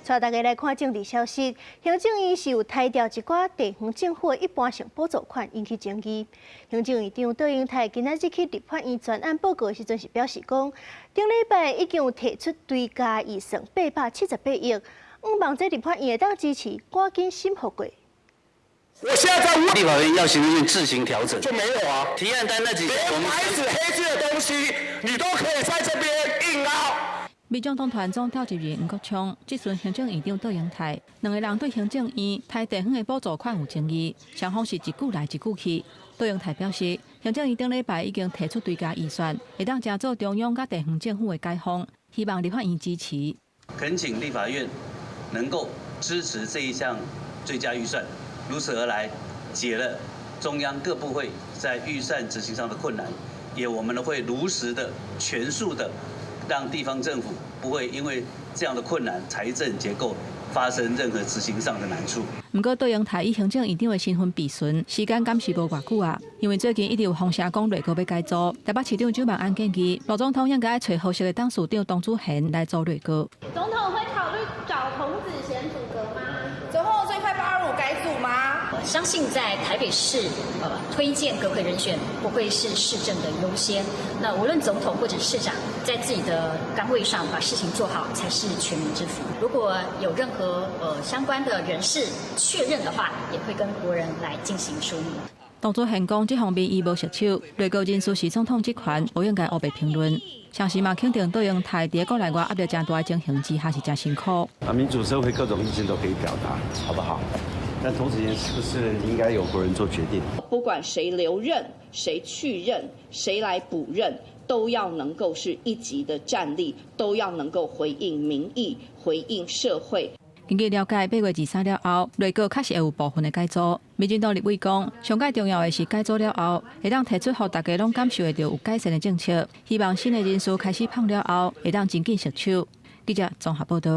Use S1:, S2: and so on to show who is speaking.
S1: 带大家来看政治消息，行政院是有抬调一寡地方政府的一般性补助款引起争议。行政院长杜英泰今仔日去立法院专案报告的时阵是表示讲，顶礼拜已经有提出追加预算878亿，望这立法院会当支持，赶紧审核过。
S2: 我现在在问
S3: 立法院要行政院自行调整，
S2: 就没有啊？
S3: 提案单那几个，
S2: 连白纸黑字的东西，你都可以在这边硬凹。
S4: 民众党团总召集人吴国昌质询行政院长杜英泰，两个人对行政院抬地方的补助款有争议，双方是一句来一句去。杜英泰表示，行政院顶礼拜已经提出追加预算，会当加做中央甲地方政府的解放，希望立法院支持。
S5: 恳请立法院能够支持这一项追加预算，如此而来，解了中央各部会在预算执行上的困难，也我们呢会如实的、全数的。 让地方政府不会因为这样的困难，财政结构发生任何执行上的难处。
S4: 不过，杜英泰以行政院长的身份备询，时间敢是无偌久啊？因为最近一直有风声讲内阁要改组，台北市长周万安建议，罗总统应该找合适的董事长董子贤来组内阁。
S6: 总统会考虑找童子贤组阁吗？总统最快825改组吗？
S7: 相信在台北市，推荐阁揆人选不会是市政的优先。那无论总统或者市长，在自己的岗位上把事情做好，才是全民之福。如果有任何相关的人士确认的话，也会跟国人来进行说明。
S4: 董子贤讲，这方面伊无熟手，内阁人事是总统职权，不应该黑白评论。像是嘛肯定杜英泰在国内外压力真大的情形之下是真辛苦。
S8: 民主社会各种意见都可以表达，好不好？但同时间是不是应该由国人做决定？
S9: 不管谁留任、谁去任、谁来补任，都要能够是一级的战力，都要能够回应民意、回应社会。
S4: 根据了解，8月23了后，内阁确实会有部分的改组。民进党立委讲，上界重要的是改组了后，会当提出让大家拢感受得到有改善的政策。希望新的人事开始碰了后，会当真紧熟手。记者综合报道。